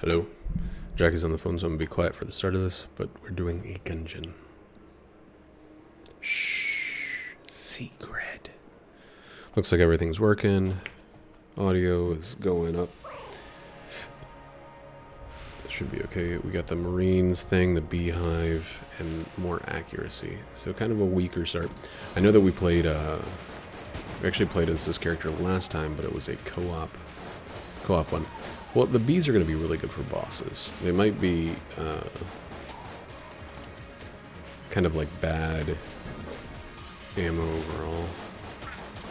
Hello. Jackie's on the phone, so I'm gonna be quiet for the start of this, but we're doing a gungeon. Shh. Secret. Looks like everything's working. Audio is going up. That should be okay. We got the Marines thing, the beehive, and more accuracy. So kind of a weaker start. I know that we played, we actually played as this character last time, but it was a co-op one. Well, the bees are going to be really good for bosses. They might be kind of like bad ammo overall.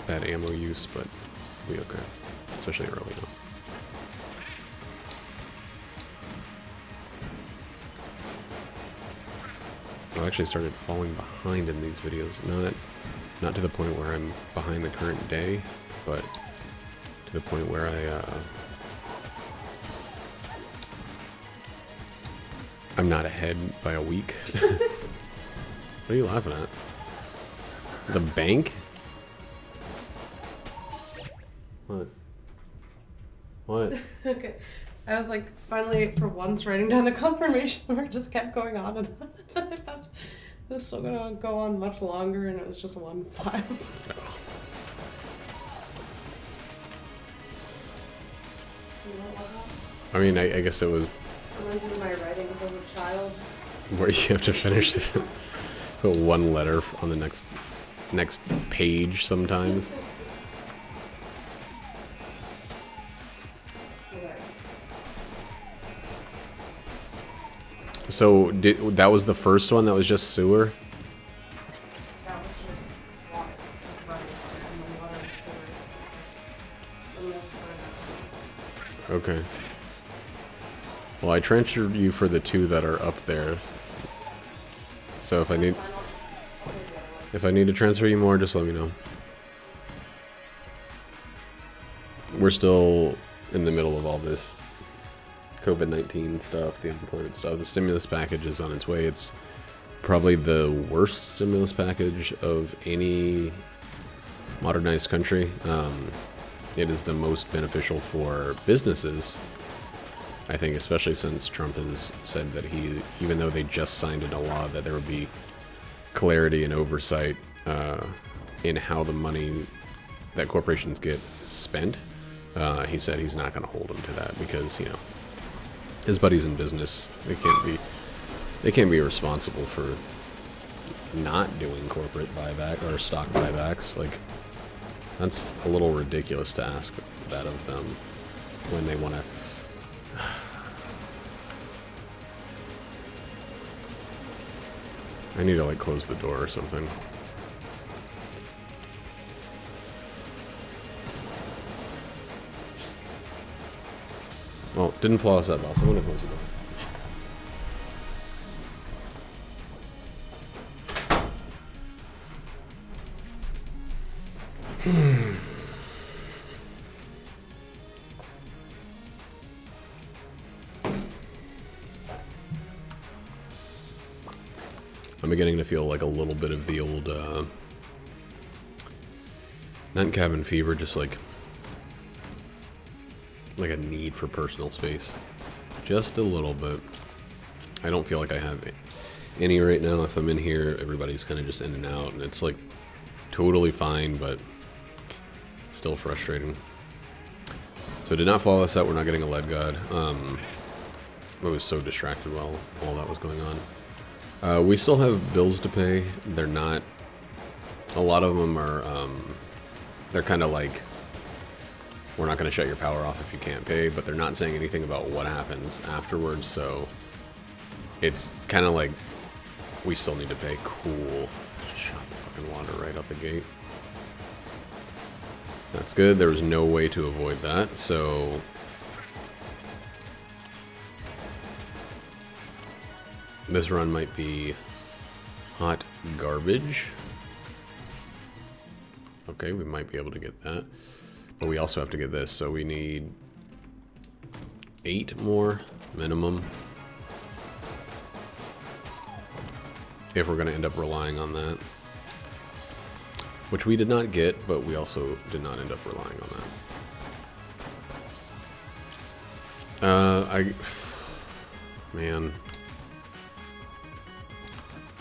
Bad ammo use, but we okay. Especially early on. I actually started falling behind in these videos. Not to the point where I'm behind the current day, but to the point where I'm not ahead by a week. What are you laughing at? The bank? What? What? Okay. I was like, finally, for once, writing down the confirmation where it just kept going on and on. I thought it was still going to go on much longer, and it was just 1-5. Oh. I mean, I guess it was Reminds me of my writings as a child. where you have to finish put one letter on the next page sometimes. Okay. So that was the first one that was just sewer? That was just water. Running water, and the water was sewers. Okay. Well, I transferred you for the two that are up there. So if I need to transfer you more, just let me know. We're still in the middle of all this COVID-19 stuff, the unemployment stuff. The stimulus package is on its way. It's probably the worst stimulus package of any modernized country. It is the most beneficial for businesses, I think, especially since Trump has said that even though they just signed into law that there would be clarity and oversight in how the money that corporations get spent, he said he's not going to hold them to that because, you know, his buddies in business, they can't be responsible for not doing corporate buyback or stock buybacks. Like, that's a little ridiculous to ask that of them when they want to. I need to, like, close the door or something. Oh, didn't flawless that boss. I'm gonna close the door. I'm beginning to feel like a little bit of the old, not cabin fever, just like a need for personal space. Just a little bit. I don't feel like I have any right now. If I'm in here, everybody's kind of just in and out, and it's like totally fine, but still frustrating. So did not follow us out. We're not getting a lead god. I was so distracted while all that was going on. We still have bills to pay. They're not, a lot of them are, they're kind of like, we're not going to shut your power off if you can't pay, but they're not saying anything about what happens afterwards, so it's kind of like, we still need to pay. Cool. Shot the fucking water right out the gate. That's good. There was no way to avoid that, so this run might be hot garbage. Okay, we might be able to get that. But we also have to get this, so we need 8 more minimum if we're going to end up relying on that. Which we did not get, but we also did not end up relying on that. Man.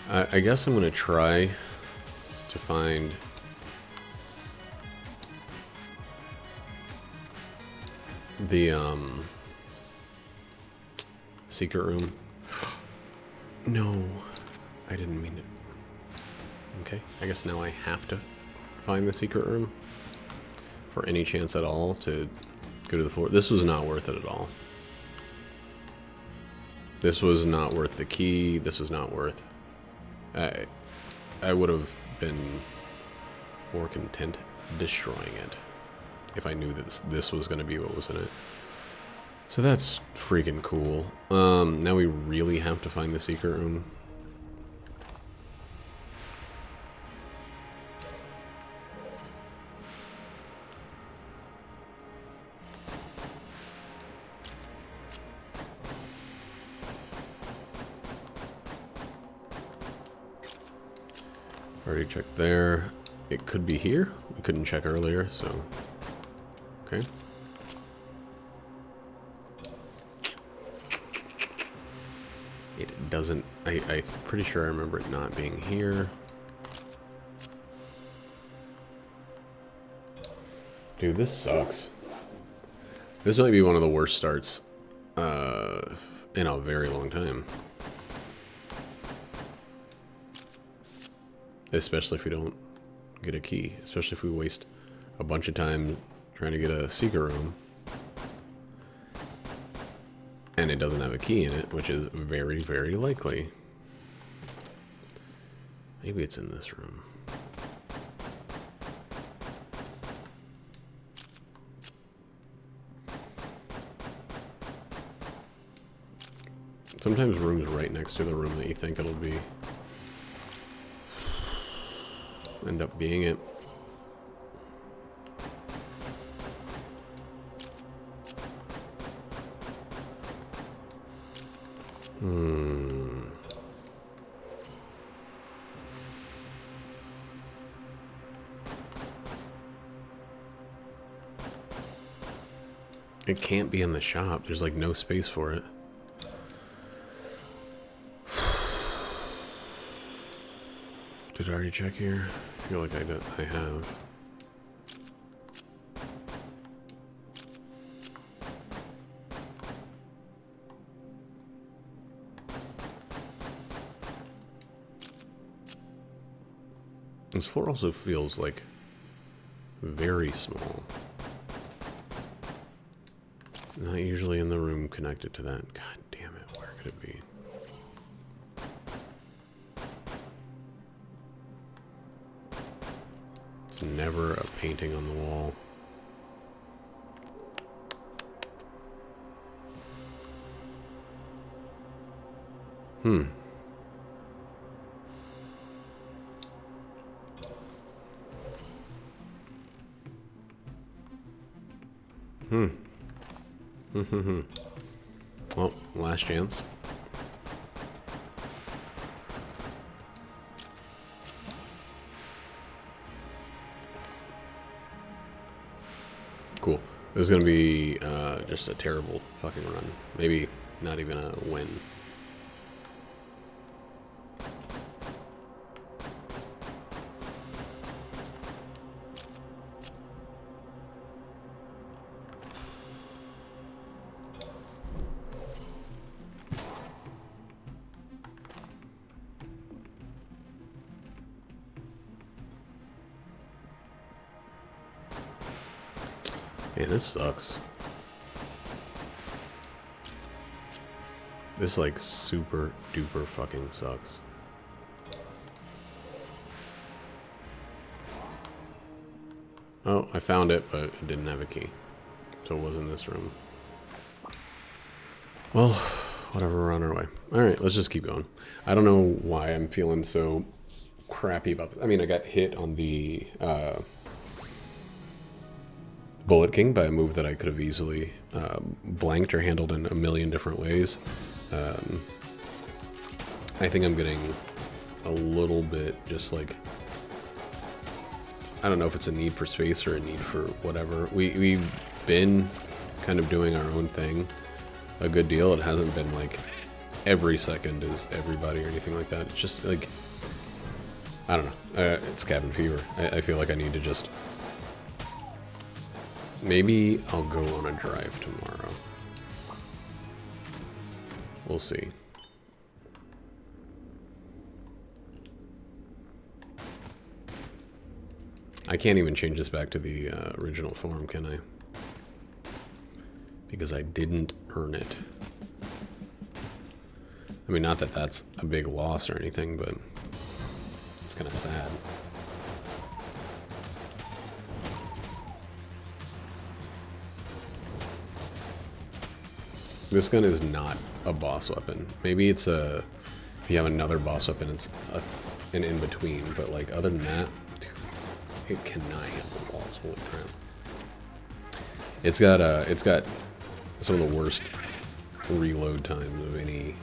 I guess I'm gonna try to find the, secret room. No, I didn't mean it. Okay, I guess now I have to find the secret room for any chance at all to go to the floor. This was not worth it at all. This was not worth the key. This was not worth... I would have been more content destroying it if I knew that this was going to be what was in it. So that's freaking cool. Now we really have to find the secret room. Already checked there. It could be here. We couldn't check earlier, so... Okay. It doesn't... I'm pretty sure I remember it not being here. Dude, this sucks. This might be one of the worst starts in a very long time. Especially if we don't get a key. Especially if we waste a bunch of time trying to get a secret room. And it doesn't have a key in it, which is very, very likely. Maybe it's in this room. Sometimes rooms right next to the room that you think it'll be end up being it. It can't be in the shop. There's like no space for it. Did I already check here? I feel like I have. This floor also feels like very small. Not usually in the room connected to that. God damn it, where could it be? It's never a painting on the wall. Well, last chance. Cool. This is gonna be just a terrible fucking run. Maybe not even a win. Man, this sucks. This, like, super duper fucking sucks. Oh, I found it, but it didn't have a key. So it was in this room. Well, whatever, we're on our way. Alright, let's just keep going. I don't know why I'm feeling so crappy about this. I mean, I got hit on the, Bullet King by a move that I could have easily blanked or handled in a million different ways. I think I'm getting a little bit just like, I don't know if it's a need for space or a need for whatever. We've been kind of doing our own thing. a good deal. It hasn't been like every second is everybody or anything like that. It's just like, I don't know. It's cabin fever. I feel like I need to just... Maybe I'll go on a drive tomorrow. We'll see. I can't even change this back to the original form, can I? Because I didn't earn it. I mean, not that that's a big loss or anything, but it's kind of sad. This gun is not a boss weapon. Maybe it's a... If you have another boss weapon, it's an in-between. But, like, other than that, dude, it cannot hit the walls. Holy crap. It's got some of the worst reload times of any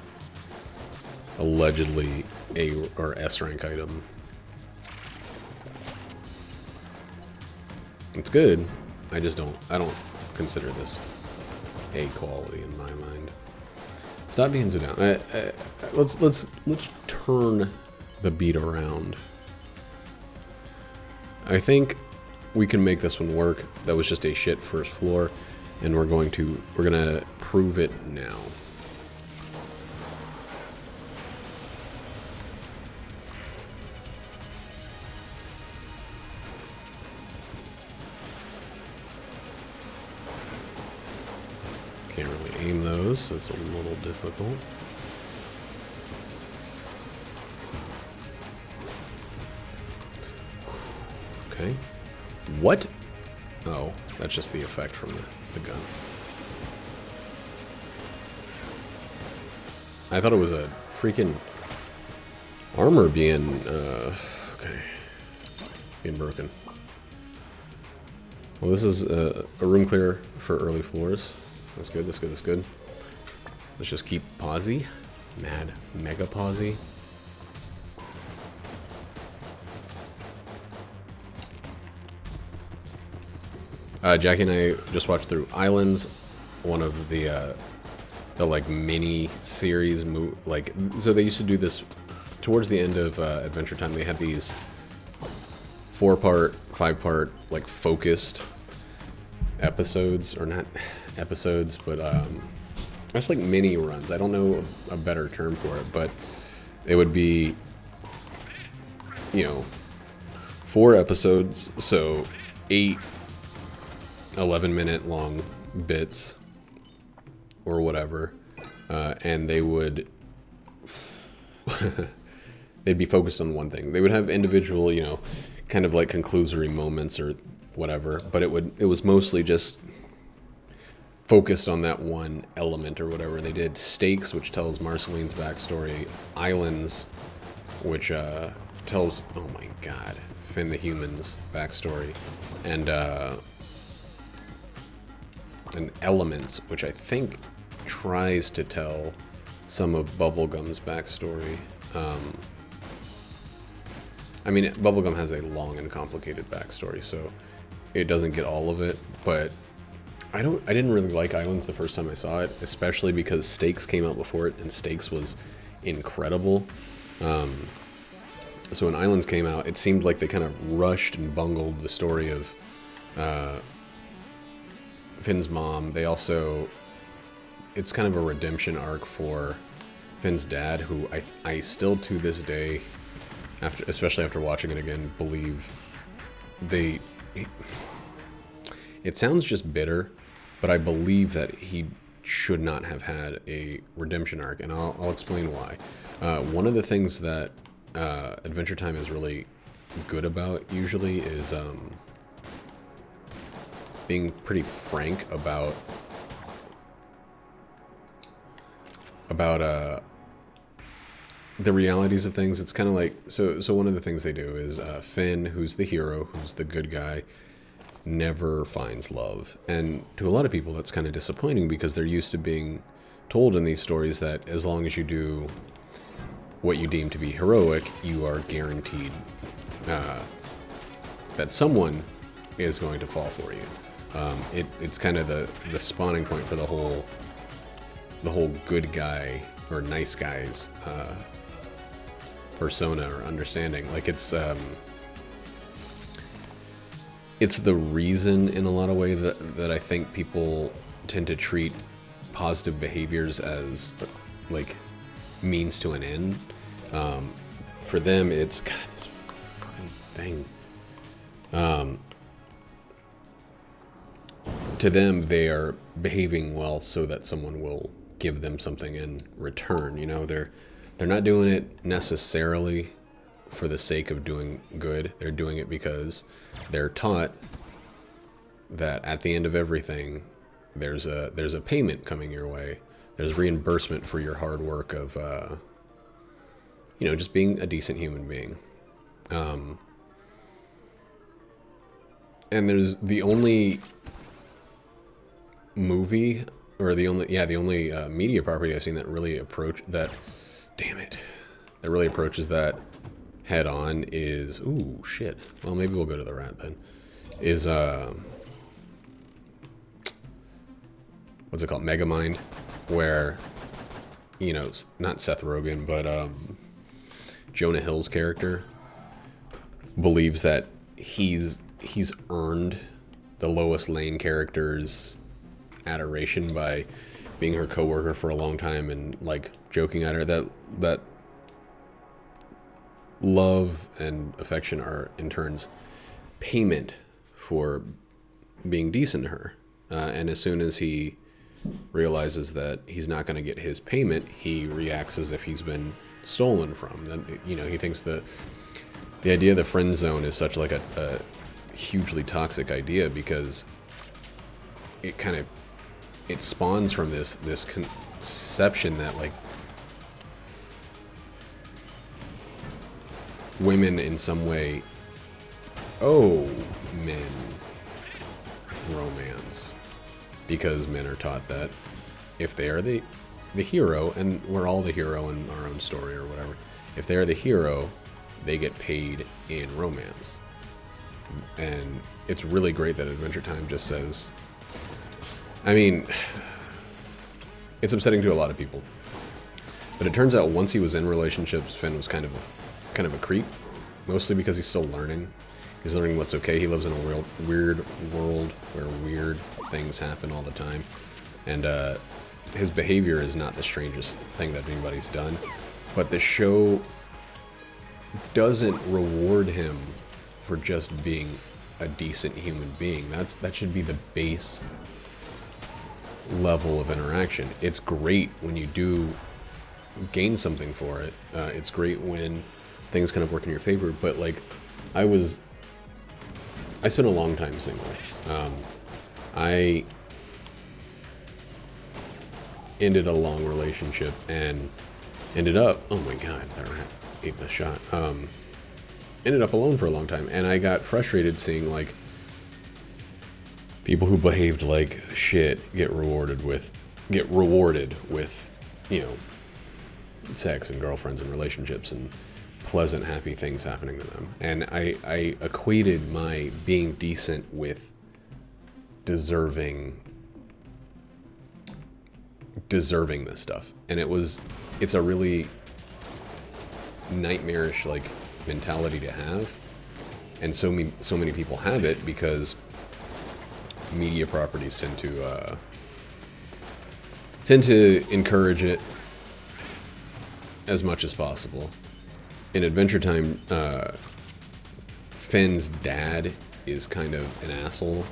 allegedly A or S rank item. It's good. I don't consider this A quality in my mind. Stop being so down. Let's turn the beat around. I think we can make this one work. That was just a shit first floor, and we're gonna prove it now. Can't really aim those, so it's a little difficult. Okay. What? Oh, that's just the effect from the gun. I thought it was a freaking armor being, okay, being broken. Well, this is a room clear for early floors. That's good, that's good, that's good. Let's just keep pausey. Mega pausey. Jackie and I just watched through Islands, one of the like mini series, like, so they used to do this towards the end of Adventure Time. They had these 4-part, 5-part, like focused episodes, or not episodes, but just like mini runs. I don't know a better term for it, but it would be, you know, 4 episodes, so 8 11-minute long bits or whatever, and they would they'd be focused on one thing. They would have individual, you know, kind of like conclusory moments or whatever, but it was mostly just focused on that one element or whatever. They did Stakes, which tells Marceline's backstory, Islands, which tells, oh my god, Finn the Human's backstory, and Elements, which I think tries to tell some of Bubblegum's backstory. I mean, Bubblegum has a long and complicated backstory, so it doesn't get all of it, but I didn't really like Islands the first time I saw it, especially because Stakes came out before it, and Stakes was incredible. So when Islands came out, it seemed like they kind of rushed and bungled the story of Finn's mom. They also, it's kind of a redemption arc for Finn's dad, who I still to this day, especially after watching it again, believe it sounds just bitter, but I believe that he should not have had a redemption arc, and I'll explain why. One of the things that Adventure Time is really good about usually is being pretty frank about the realities of things. It's kind of like, so one of the things they do is Finn, who's the hero, who's the good guy, never finds love. And to a lot of people that's kind of disappointing, because they're used to being told in these stories that as long as you do what you deem to be heroic, you are guaranteed that someone is going to fall for you. It's kind of the spawning point for the whole the whole good guy or nice guy's persona or understanding. Like it's the reason in a lot of ways that I think people tend to treat positive behaviors as like means to an end. For them, it's God, this fucking thing. To them, they are behaving well so that someone will give them something in return. You know, they're not doing it necessarily for the sake of doing good. They're doing it because they're taught that at the end of everything, there's a payment coming your way. There's reimbursement for your hard work of, you know, just being a decent human being. And there's the only movie, or the only media property I've seen that really that really approaches that head on is, ooh, shit. Well, maybe we'll go to the rat then. Is, what's it called? Megamind, where, you know, not Seth Rogen, but, Jonah Hill's character believes that he's earned the Lois Lane character's adoration by being her coworker for a long time and like joking at her. That love and affection are in turns payment for being decent to her. And as soon as he realizes that he's not going to get his payment, he reacts as if he's been stolen from. And, you know, he thinks the idea of the friend zone is such like a hugely toxic idea because it spawns from this conception that like women in some way owe men romance, because men are taught that if they are the hero, and we're all the hero in our own story or whatever, if they are the hero, they get paid in romance. And it's really great that Adventure Time just says, I mean, it's upsetting to a lot of people, but it turns out once he was in relationships, Finn was kind of a creep, mostly because he's still learning. He's learning what's okay. He lives in a weird world where weird things happen all the time, and his behavior is not the strangest thing that anybody's done, but the show doesn't reward him for just being a decent human being. That should be the base level of interaction. It's great when you do gain something for it. It's great when things kind of work in your favor, but like I spent a long time single. I ended a long relationship and ended up, oh my god, that rat ate the shot. Ended up alone for a long time, and I got frustrated seeing like people who behaved like shit get rewarded with, you know, sex and girlfriends and relationships and pleasant, happy things happening to them. And I equated my being decent with deserving this stuff. And it's a really nightmarish like mentality to have. And so many people have it because media properties tend to encourage it as much as possible. In Adventure Time, Finn's dad is kind of an asshole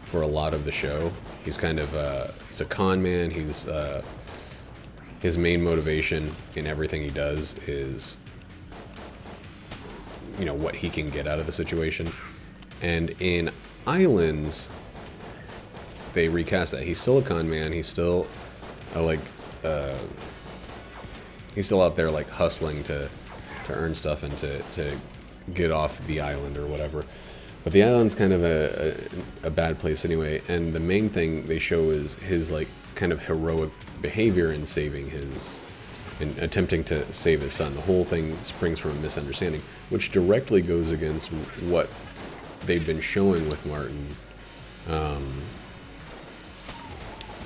for a lot of the show. He's kind of he's a con man. He's his main motivation in everything he does is, you know, what he can get out of the situation. And in Islands, they recast that. He's still a con man. He's still he's still out there like hustling to earn stuff and to get off the island or whatever. But the island's kind of a bad place anyway, and the main thing they show is his like kind of heroic behavior in attempting to save his son. The whole thing springs from a misunderstanding, which directly goes against what they've been showing with Martin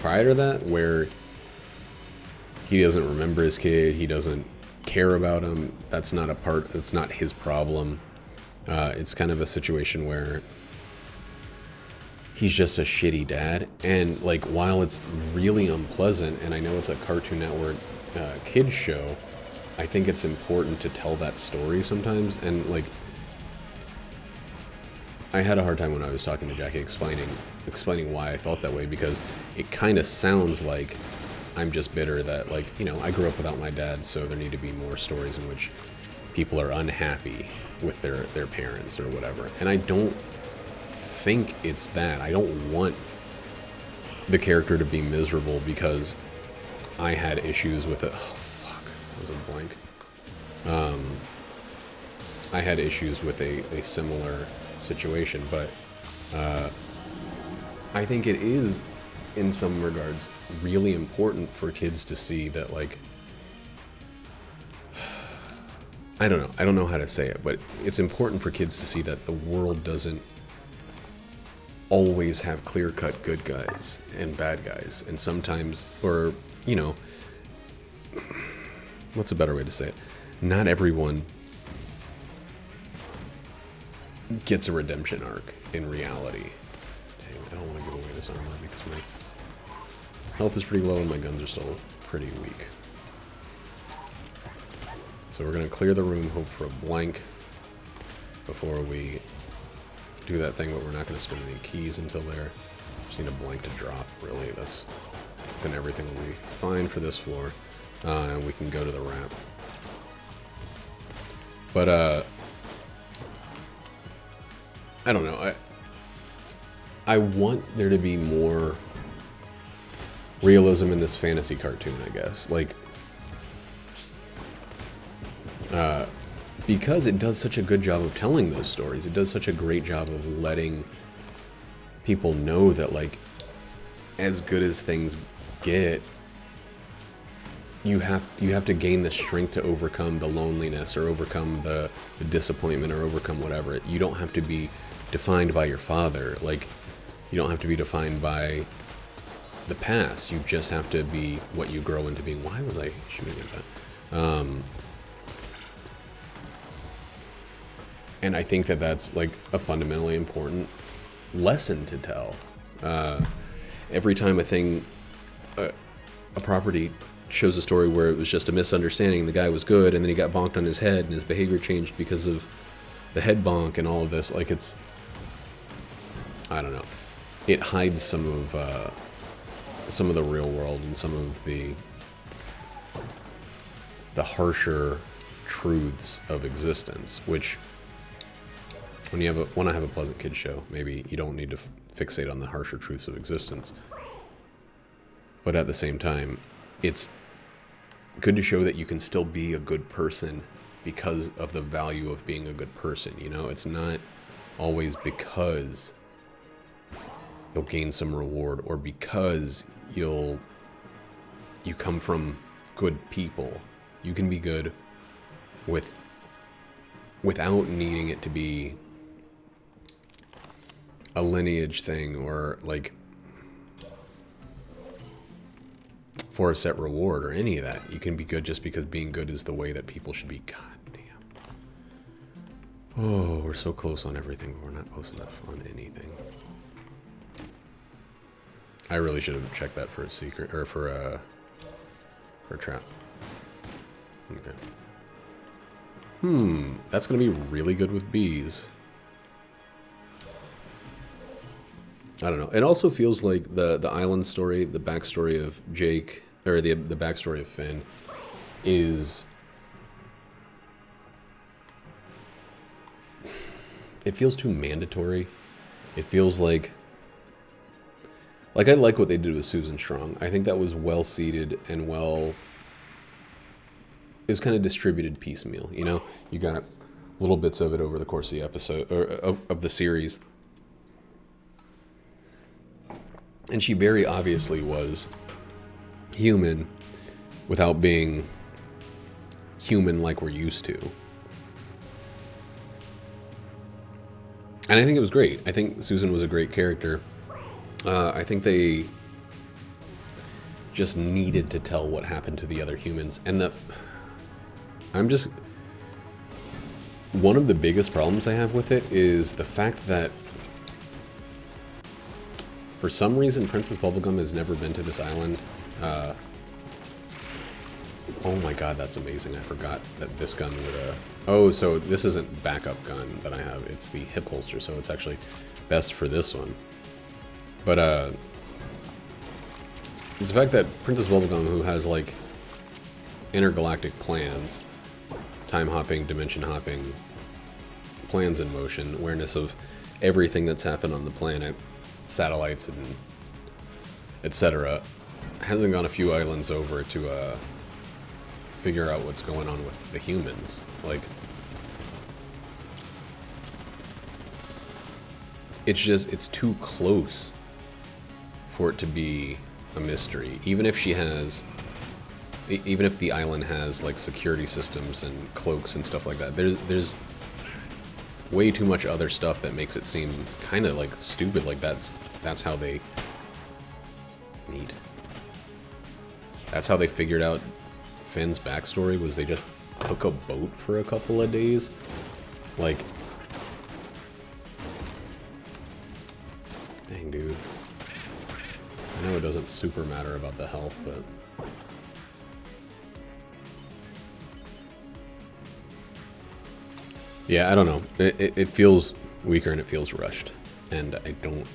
prior to that, where he doesn't remember his kid. He doesn't care about him. That's not it's not his problem. It's kind of a situation where he's just a shitty dad. And like, while it's really unpleasant, and I know it's a Cartoon Network kids show, I think it's important to tell that story sometimes. And like, I had a hard time when I was talking to Jackie explaining why I felt that way, because it kind of sounds like I'm just bitter that, like, you know, I grew up without my dad, so there need to be more stories in which people are unhappy with their parents or whatever. And I don't think it's that. I don't want the character to be miserable because I had issues with it. Oh, fuck. That was a blank. I had issues with a similar situation, but I think it is, in some regards, really important for kids to see that, like, I don't know how to say it, but it's important for kids to see that the world doesn't always have clear-cut good guys and bad guys, and sometimes, or, you know, what's a better way to say it? Not everyone gets a redemption arc in reality. Dang, I don't want to give away this armor because my health is pretty low and my guns are still pretty weak. So we're going to clear the room, hope for a blank before we do that thing, but we're not going to spend any keys until there. Just need a blank to drop, really. Then everything will be fine for this floor. And we can go to the wrap. But, I don't know. I want there to be more realism in this fantasy cartoon, I guess. Like, because it does such a good job of telling those stories. It does such a great job of letting people know that, like, as good as things get, you have to gain the strength to overcome the loneliness or overcome the disappointment or overcome whatever. You don't have to be defined by your father. Like, you don't have to be defined by the past. You just have to be what you grow into being. Why was I shooting at that? And I think that that's, like, a fundamentally important lesson to tell. Every time a property shows a story where it was just a misunderstanding, the guy was good, and then he got bonked on his head, and his behavior changed because of the head bonk and all of this, like, it's, I don't know. It hides some of the real world and some of the harsher truths of existence, which, when you want to have a pleasant kids show, maybe you don't need to fixate on the harsher truths of existence. But at the same time, it's good to show that you can still be a good person because of the value of being a good person, you know? It's not always because you'll gain some reward or because you come from good people. You can be good without needing it to be a lineage thing or, like, for a set reward or any of that. You can be good just because being good is the way that people should be. God damn. Oh, we're so close on everything, but we're not close enough on anything. I really should have checked that for a secret, or for a trap. Okay. That's gonna be really good with bees. I don't know. It also feels like the island story, the backstory of Jake, or the backstory of Finn, is, it feels too mandatory. It feels like I like what they did with Susan Strong. I think that was well seeded and is kind of distributed piecemeal. You know, you got little bits of it over the course of the episode, or of the series. And she very obviously was human without being human like we're used to. And I think it was great. I think Susan was a great character. I think they just needed to tell what happened to the other humans. And one of the biggest problems I have with it is the fact that for some reason Princess Bubblegum has never been to this island. Oh my god, that's amazing. I forgot that this gun would, oh, so this isn't backup gun that I have. It's the hip holster, so it's actually best for this one. But, it's the fact that Princess Bubblegum, who has, like, intergalactic plans, time hopping, dimension hopping, plans in motion, awareness of everything that's happened on the planet, satellites and etc., hasn't gone a few islands over to, figure out what's going on with the humans. Like, it's too close for it to be a mystery. Even if the island has like security systems and cloaks and stuff like that, there's way too much other stuff that makes it seem kind of like stupid. Like that's how they figured out Finn's backstory, was they just took a boat for a couple of days. Like, dang, dude. I know it doesn't super matter about the health, but yeah, I don't know. It feels weaker and it feels rushed, and I don't.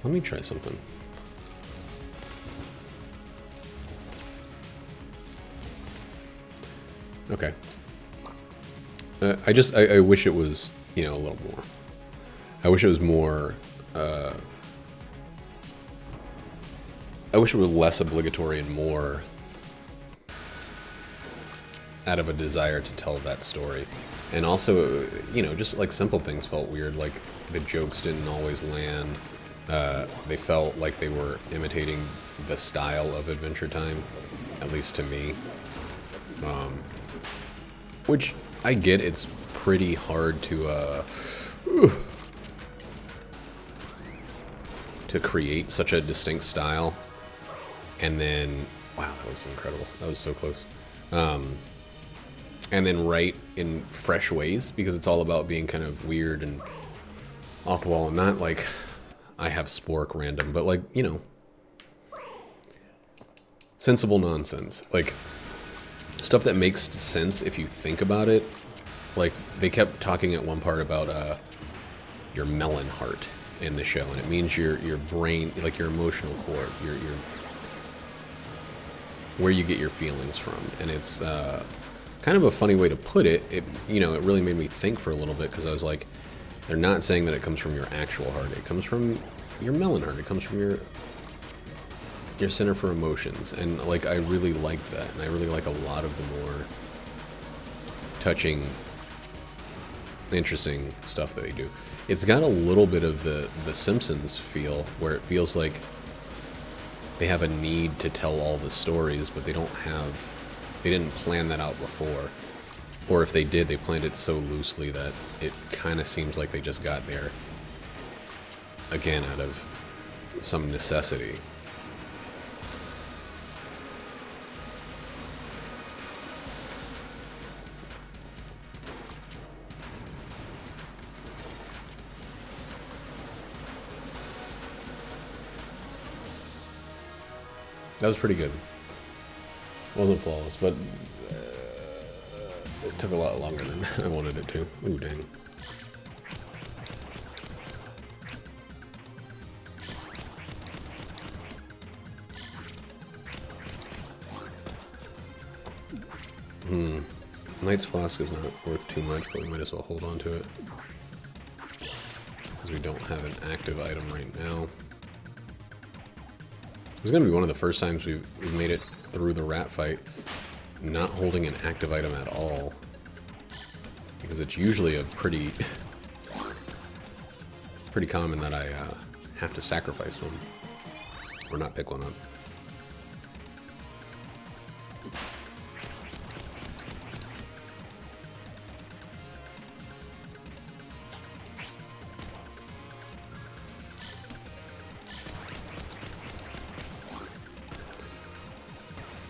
Let me try something. Okay. I wish it was, you know, a little more. I wish it was more, I wish it was less obligatory and more out of a desire to tell that story. And also, you know, just like simple things felt weird, like the jokes didn't always land. They felt like they were imitating the style of Adventure Time, at least to me. Which, I get, it's pretty hard to create such a distinct style. And then, wow, that was incredible. That was so close. And then write in fresh ways, because it's all about being kind of weird and off the wall, and not like I have spork random, but like, you know, sensible nonsense. Like, stuff that makes sense if you think about it. Like, they kept talking at one part about your melon heart in the show, and it means your brain, like your emotional core, your where you get your feelings from. And it's kind of a funny way to put it. You know, it really made me think for a little bit, because I was like, they're not saying that it comes from your actual heart. It comes from your melon heart. It comes from your center for emotions. And like, I really liked that, and I really like a lot of the more touching, interesting stuff that they do. It's got a little bit of the Simpsons feel, where it feels like they have a need to tell all the stories, but they didn't plan that out before. Or if they did, they planned it so loosely that it kind of seems like they just got there, again, out of some necessity. That was pretty good. It wasn't flawless, but it took a lot longer than I wanted it to. Ooh, dang. Knight's Flask is not worth too much, but we might as well hold on to it, because we don't have an active item right now. This is going to be one of the first times we've made it through the rat fight not holding an active item at all, because it's usually a pretty common that I have to sacrifice one or not pick one up.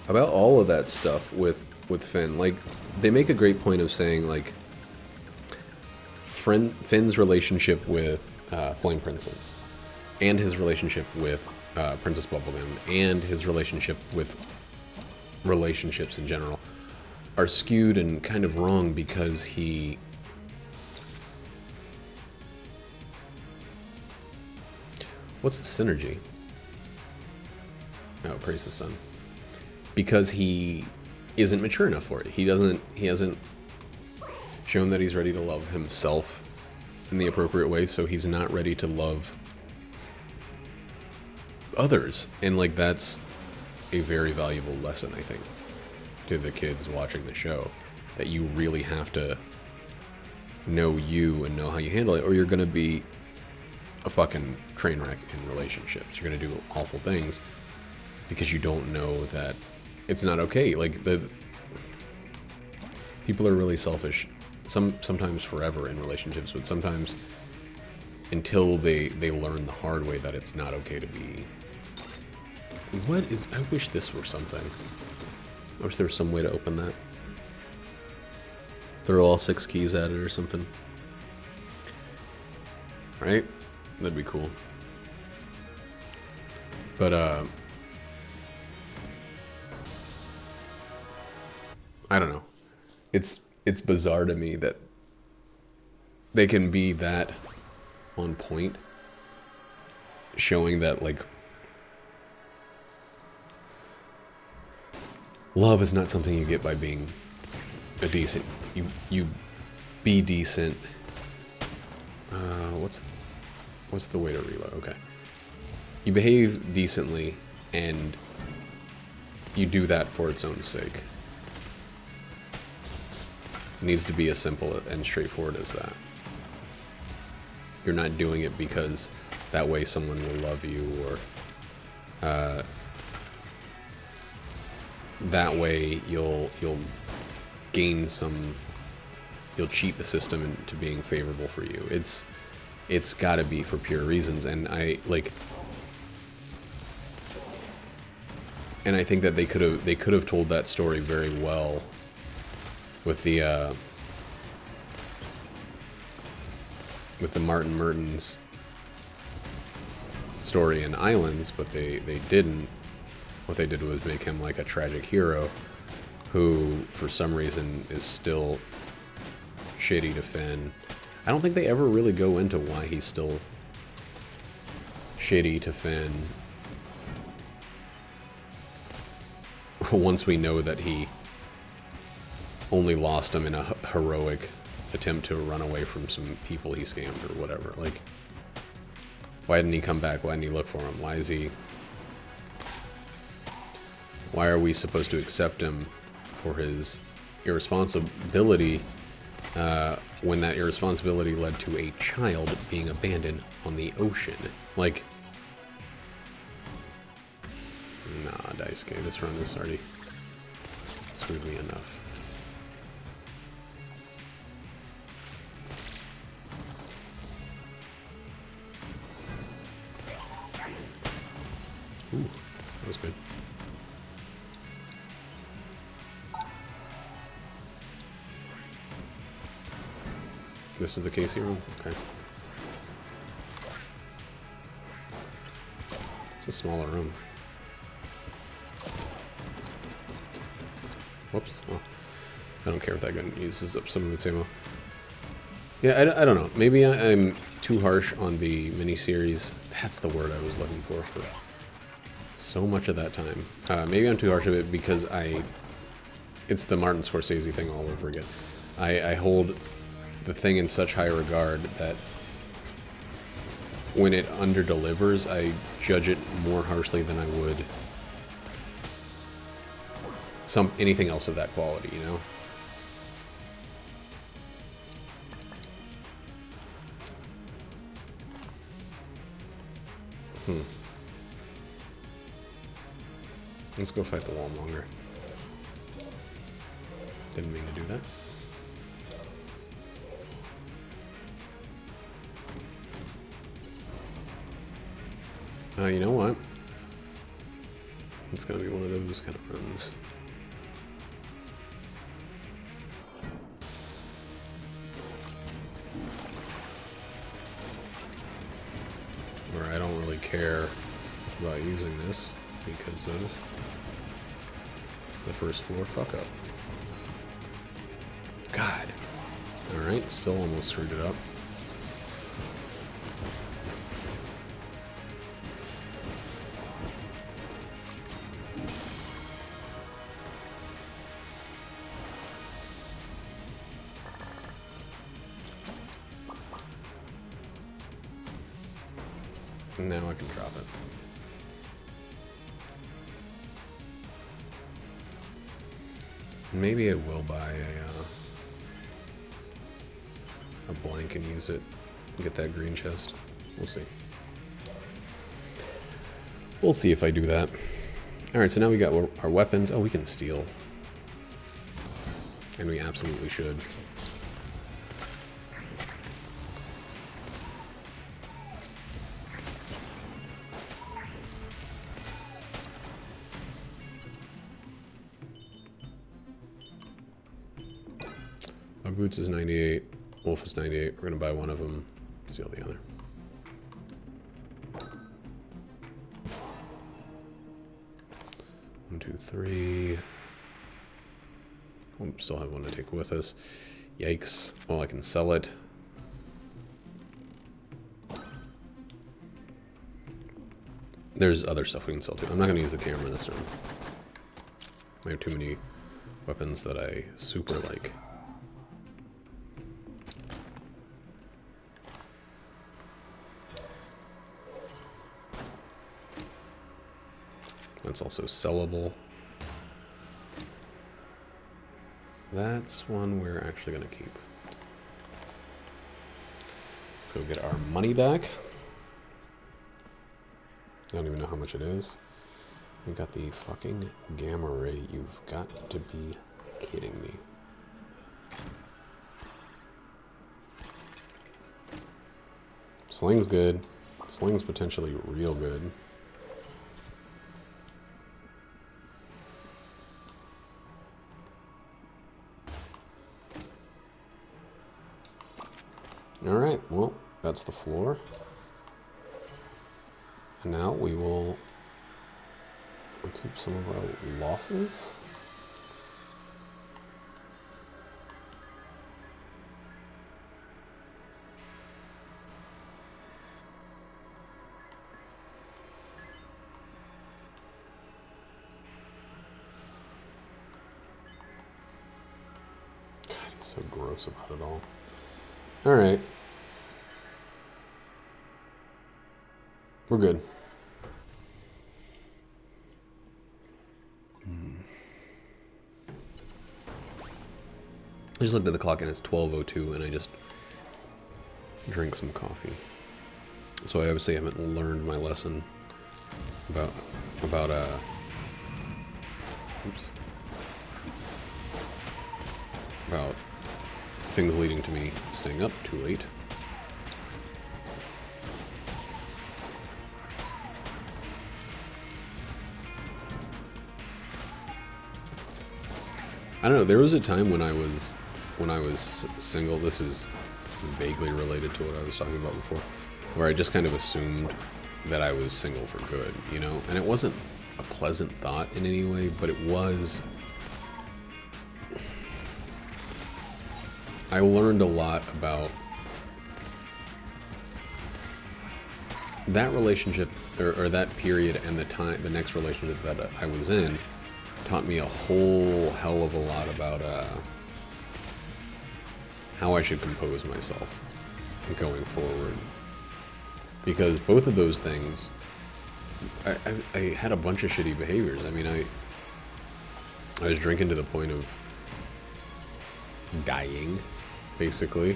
about all of that stuff with Finn. Like, they make a great point of saying, like, Finn's relationship with Flame Princess, and his relationship with Princess Bubblegum, and his relationship with relationships in general are skewed and kind of wrong because he... What's the synergy? Oh, praise the sun. Because he isn't mature enough for it. He hasn't shown that he's ready to love himself in the appropriate way, so he's not ready to love others. And, like, that's a very valuable lesson, I think, to the kids watching the show. That you really have to know you and know how you handle it, or you're going to be a fucking train wreck in relationships. You're going to do awful things because you don't know that it's not okay. Like, the people are really selfish. Sometimes forever in relationships, but sometimes until they learn the hard way that it's not okay to be. What is... I wish this were something. I wish there was some way to open that. Throw all 6 keys at it or something. Right? That'd be cool. But, I don't know. It's bizarre to me that they can be that on point, showing that, like, love is not something you get by being a decent... You be decent. What's the way to reload? Okay. You behave decently, and you do that for its own sake. It needs to be as simple and straightforward as that. You're not doing it because that way someone will love you, or that way you'll gain some... You'll cheat the system into being favorable for you. It's got to be for pure reasons, and I think that they could have told that story very well with the Martin Mertens story in Islands, but they didn't. What they did was make him like a tragic hero who, for some reason, is still shitty to Finn. I don't think they ever really go into why he's still shitty to Finn. Once we know that he only lost him in a heroic attempt to run away from some people he scammed or whatever. Like, why didn't he come back? Why didn't he look for him? Why are we supposed to accept him for his irresponsibility when that irresponsibility led to a child being abandoned on the ocean? Like, nah, Daisuke, this run has already screwed me enough. Ooh, that was good. This is the Casey room? Okay. It's a smaller room. Whoops. Well, I don't care if that gun uses up some of its ammo. Yeah, I don't know. Maybe I'm too harsh on the miniseries. That's the word I was looking for so much of that time. Maybe I'm too harsh of it because it's the Martin Scorsese thing all over again. I hold the thing in such high regard that when it under-delivers, I judge it more harshly than I would anything else of that quality, you know? Let's go fight the wall longer. Didn't mean to do that. You know what? It's gonna be one of those kind of runs. Where I don't really care about using this because of the first floor fuck up. God. Alright, still almost screwed it up. Now I can drop it. Maybe I will buy a blank and use it and get that green chest. We'll see. We'll see if I do that. Alright, so now we got our weapons. Oh, we can steal. And we absolutely should. Our boots is 98. Wolf is 98. We're gonna buy one of them. Steal the other. One, two, three. Oh, still have one to take with us. Yikes. Well, I can sell it. There's other stuff we can sell too. I'm not gonna use the camera this round. I have too many weapons that I super like. That's also sellable. That's one we're actually going to keep. Let's go get our money back. I don't even know how much it is. We got the fucking gamma ray. You've got to be kidding me. Sling's good. Sling's potentially real good. Alright, well, that's the floor. And now we will recoup some of our losses. God, he's so gross about it all. Alright. We're good. I just looked at the clock and it's 12:02 and I just drank some coffee. So I obviously haven't learned my lesson about things leading to me staying up too late. I don't know, there was a time when I was single. This is vaguely related to what I was talking about before, where I just kind of assumed that I was single for good, you know? And it wasn't a pleasant thought in any way, but it was... I learned a lot about that relationship, or that period, and the next relationship that I was in taught me a whole hell of a lot about how I should compose myself going forward. Because both of those things, I had a bunch of shitty behaviors. I mean, I was drinking to the point of dying, basically.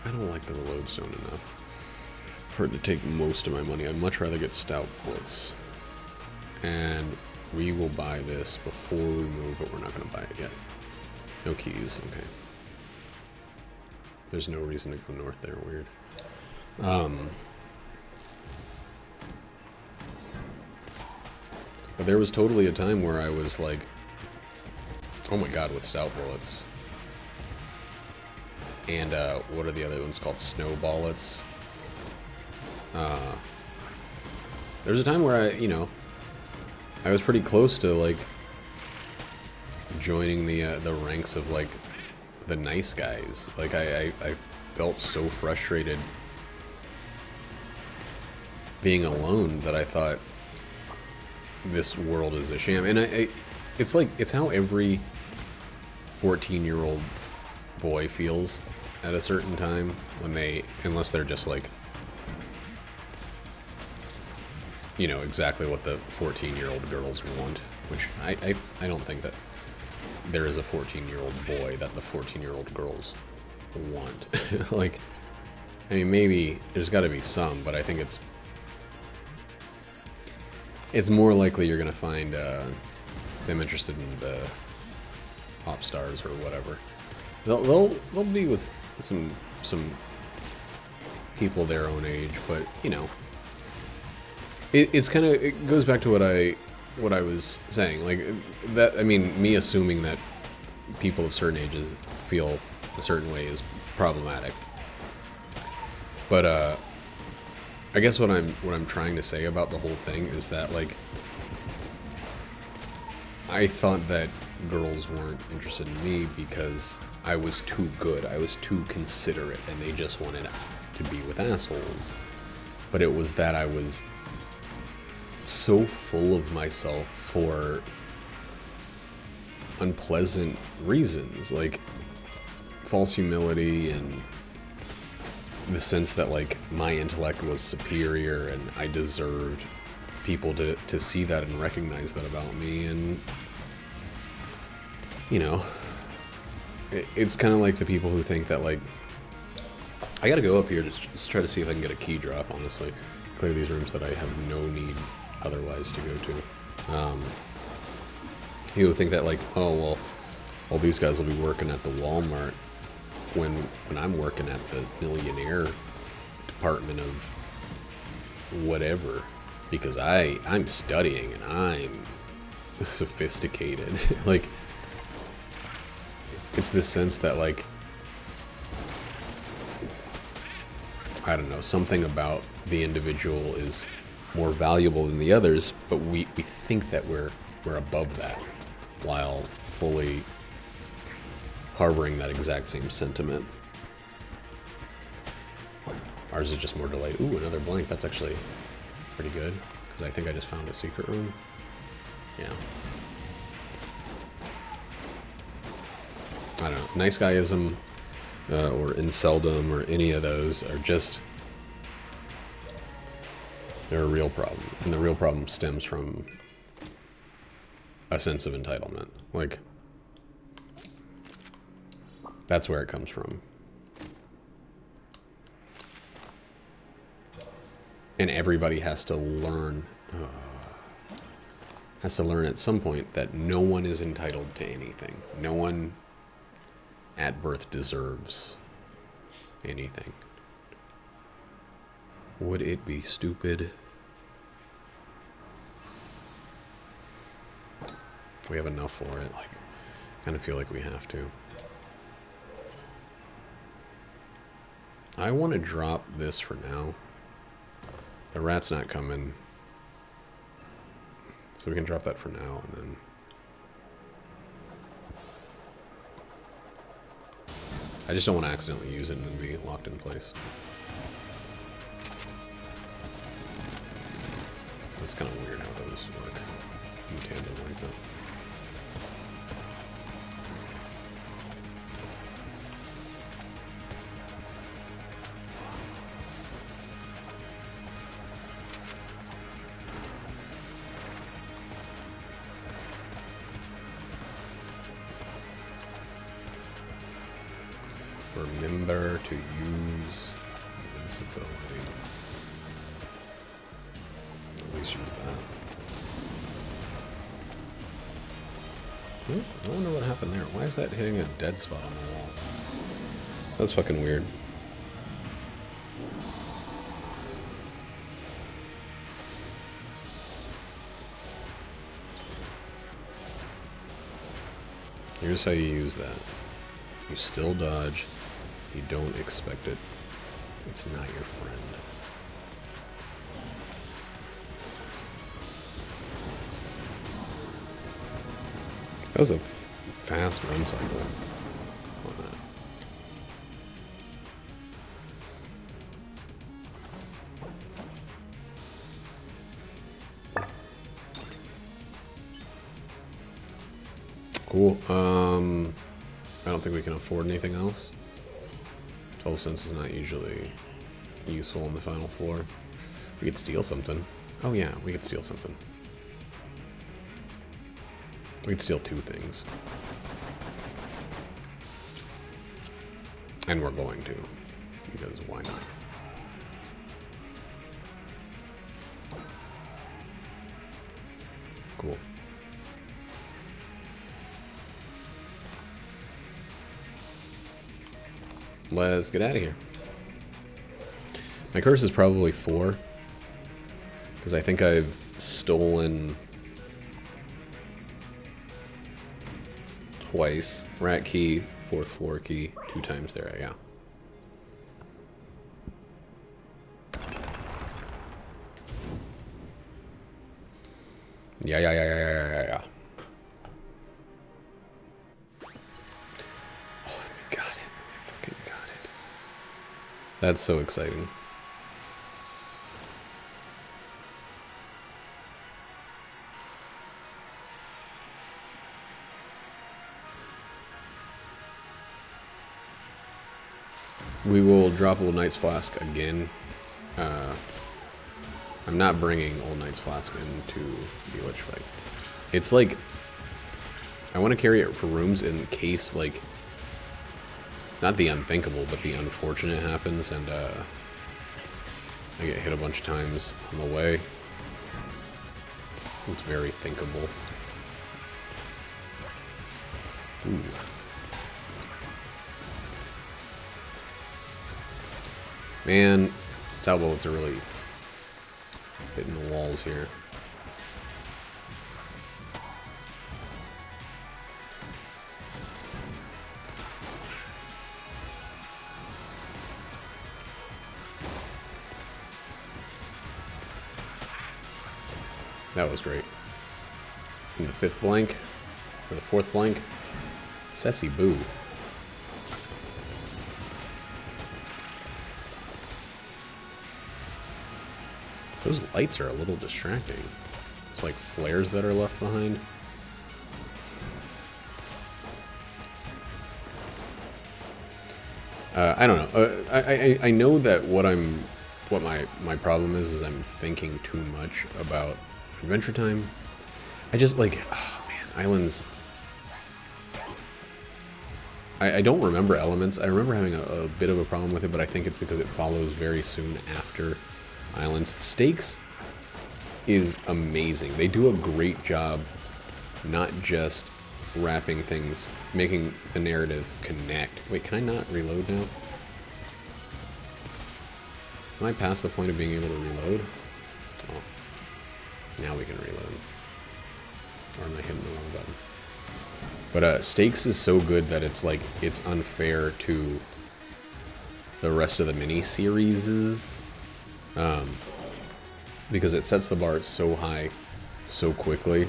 I don't like the reload stone enough for it to take most of my money. I'd much rather get stout quartz. And we will buy this before we move, but we're not going to buy it yet. No keys, okay. There's no reason to go north there, weird. But there was totally a time where I was like, oh my god, with stout bullets. And, what are the other ones called? Snowballets. There's a time where I was pretty close to, like, joining the ranks of, like, the nice guys. Like, I felt so frustrated being alone that I thought this world is a sham. And it's how every 14-year-old boy feels at a certain time when unless they're just like, exactly what the 14-year-old girls want, which I don't think that there is a 14-year-old boy that the 14-year-old girls want. Like, I mean, maybe there's got to be some, but I think it's more likely you're gonna find them interested in the pop stars or whatever. They'll be with some people their own age, but it goes back to what I was saying. Like that, I mean, me assuming that people of certain ages feel a certain way is problematic. But I guess what I'm trying to say about the whole thing is that, like, I thought that girls weren't interested in me because I was too good, I was too considerate, and they just wanted to be with assholes. But it was that I was so full of myself for unpleasant reasons, like false humility and the sense that, like, my intellect was superior and I deserved people to see that and recognize that about me. And it's kind of like the people who think that, like, I gotta go up here to just try to see if I can get a key drop, honestly, clear these rooms that I have no need otherwise to go to. People think that, like, oh well, all these guys will be working at the Walmart when I'm working at the millionaire department of whatever, because I'm studying and I'm sophisticated. Like, it's this sense that, like, I don't know, something about the individual is more valuable than the others, but we think that we're above that, while fully harboring that exact same sentiment. Ours is just more delayed. Ooh, another blank. That's actually pretty good, because I think I just found a secret room. Yeah. I don't know. Nice guyism or inceldom or any of those are just... they're a real problem. And the real problem stems from a sense of entitlement. Like, that's where it comes from. And everybody has to learn at some point that no one is entitled to anything. No one at birth deserves anything. Would it be stupid? We have enough for it. Like, kind of feel like we have to. I want to drop this for now. The rat's not coming, so we can drop that for now, and then I just don't want to accidentally use it and then be locked in place. That's kind of weird how those work in tandem like that. Remember to use invincibility. At least use that. I wonder what happened there. Why is that hitting a dead spot on the wall? That's fucking weird. Here's how you use that. You still dodge. You don't expect it. It's not your friend. That was a fast run cycle on that. Cool. I don't think we can afford anything else. 12 cents is not usually useful in the final floor. We could steal something. Oh yeah, we could steal something. We could steal 2 things. And we're going to. Because why not? Cool. Let's get out of here. My curse is probably 4. Because I think I've stolen twice. Rat key, 4th floor key, 2 times there, yeah. Yeah. Oh, we got it. We fucking got it. That's so exciting. We will drop Old Knight's Flask again. I'm not bringing Old Knight's Flask into the Lich fight. It's like, I want to carry it for rooms in case, like, not the unthinkable, but the unfortunate happens, and I get hit a bunch of times on the way. It's very thinkable. Ooh. Man, stout bullets are really hitting the walls here. That was great. In the 5th blank, or the 4th blank, Ceci Boo. Those lights are a little distracting. It's like flares that are left behind. I don't know. I know that what my problem is I'm thinking too much about Adventure Time. I just like, oh man, Islands. I don't remember Elements. I remember having a bit of a problem with it, but I think it's because it follows very soon after Islands. Stakes is amazing. They do a great job not just wrapping things, making the narrative connect. Wait, can I not reload now? Am I past the point of being able to reload? Oh. Now we can reload. Or am I hitting the wrong button? But Stakes is so good that it's like, it's unfair to the rest of the mini-series. Because it sets the bar so high so quickly.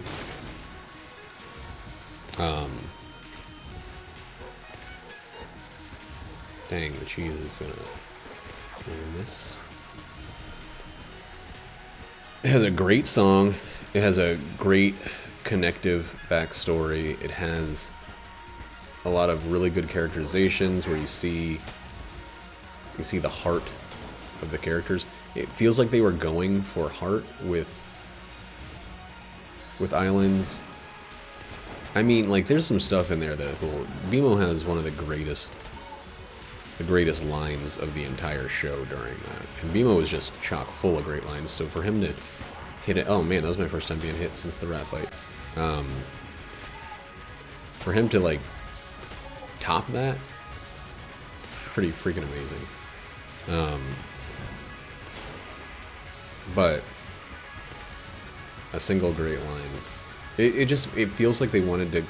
Dang, the cheese is gonna ruin this. It has a great song. It has a great connective backstory. It has a lot of really good characterizations where you see the heart of the characters. It feels like they were going for heart with Islands. I mean, like, there's some stuff in there that will... BMO has one of the greatest lines of the entire show during that. And BMO is just chock full of great lines, so for him to hit it... Oh man, that was my first time being hit since the rat fight. For him to, like, top that, pretty freaking amazing. But a single great line. It feels like they wanted to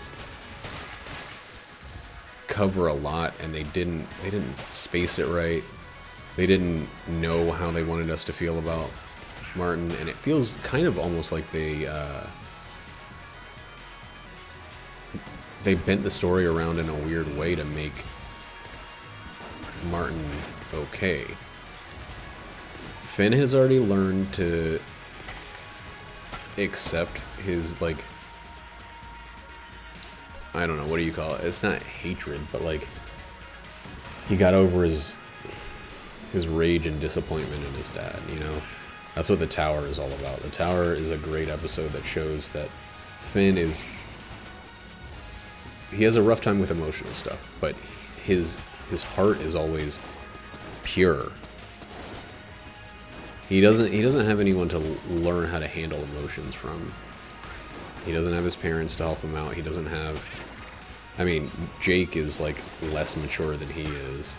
cover a lot, and they didn't space it right. They didn't know how they wanted us to feel about Martin, and it feels kind of almost like they bent the story around in a weird way to make Martin okay. Finn has already learned to accept his, like, I don't know, what do you call it? It's not hatred, but, like, he got over his rage and disappointment in his dad, you know? That's what The Tower is all about. The Tower is a great episode that shows that Finn he has a rough time with emotional stuff, but his heart is always pure. He doesn't have anyone to learn how to handle emotions from. He doesn't have his parents to help him out. He doesn't have... I mean, Jake is, like, less mature than he is.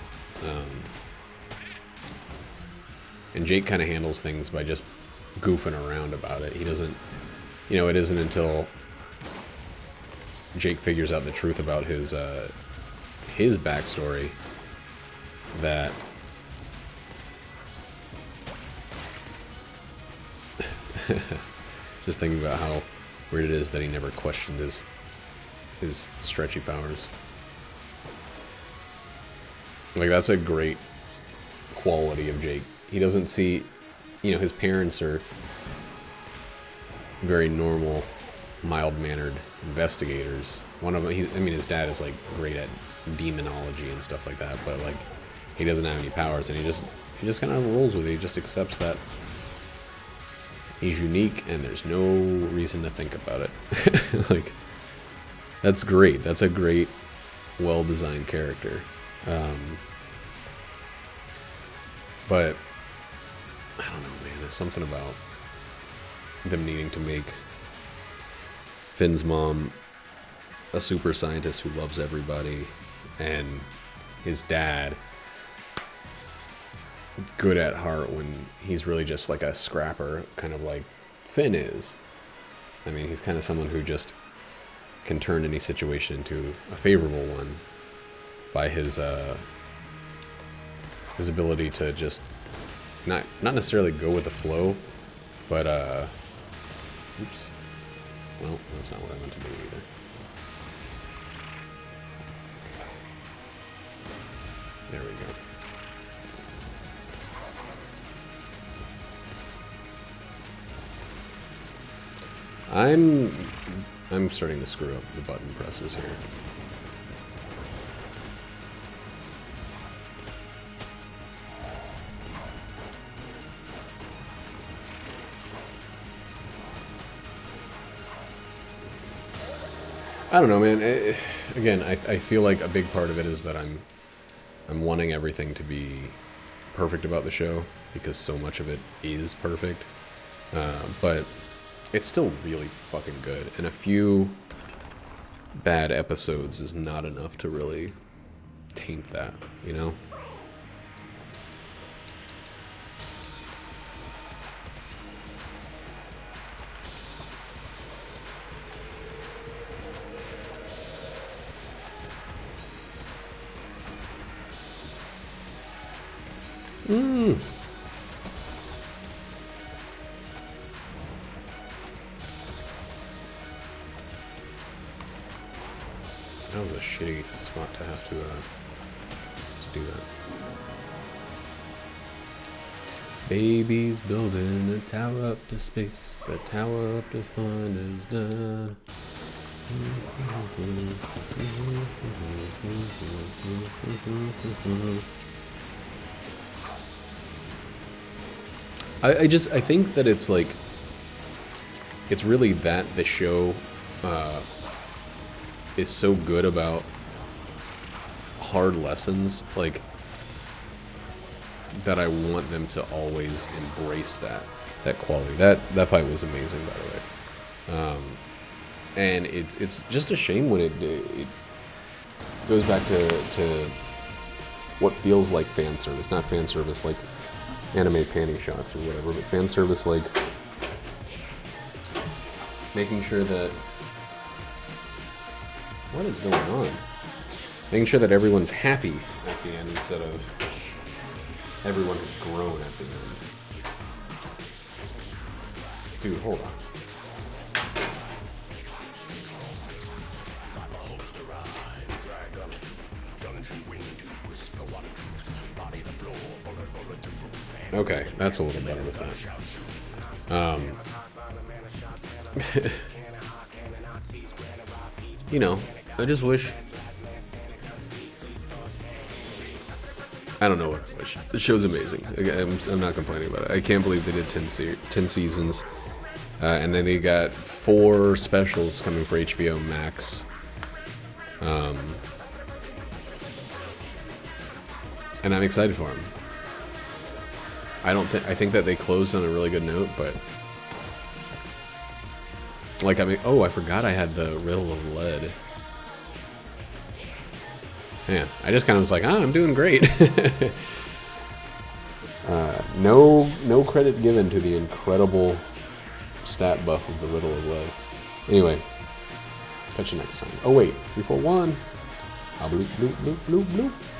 And Jake kind of handles things by just goofing around about it. He doesn't... You know, it isn't until Jake figures out the truth about his backstory that... Just thinking about how weird it is that he never questioned his stretchy powers. Like, that's a great quality of Jake. He doesn't see, you know, his parents are very normal, mild-mannered investigators. One of them, his dad is, like, great at demonology and stuff like that, but, like, he doesn't have any powers, and he just kind of rolls with it. He just accepts that he's unique, and there's no reason to think about it. Like, that's great. That's a great, well-designed character. But, I don't know, man. There's something about them needing to make Finn's mom a super scientist who loves everybody, and his dad good at heart when he's really just like a scrapper, kind of like Finn is. I mean, he's kind of someone who just can turn any situation into a favorable one by his ability to just not necessarily go with the flow, but oops. Well, that's not what I meant to do either. There we go. I'm starting to screw up the button presses here. I don't know, man. Again, I feel like a big part of it is that I'm wanting everything to be perfect about the show, because so much of it is perfect. But it's still really fucking good, and a few bad episodes is not enough to really taint that, you know? That was a shitty spot to have to do that. Baby's building a tower up to space, a tower up to find his dad. I think that it's like, it's really that the show is so good about hard lessons, like, that I want them to always embrace that quality. That fight was amazing, by the way. And it's just a shame when it goes back to what feels like fan service. Not fan service like anime panty shots or whatever, but fan service like making sure that... What is going on? Making sure that everyone's happy at the end instead of everyone has grown at the end. Dude, hold on. Okay, that's a little better with that. You know, I just wish. I don't know what I wish. The show's amazing. I'm not complaining about it. I can't believe they did 10 seasons. And then they got 4 specials coming for HBO Max. And I'm excited for them. I think that they closed on a really good note, but like, I mean, oh, I forgot I had the Riddle of Lead. Man, I just kind of was like, I'm doing great. No credit given to the incredible stat buff of the Riddle of Lead. Anyway, catch you next time. Oh wait, 3, 4, 1. Bloop, bloop, bloop, bloop, bloop.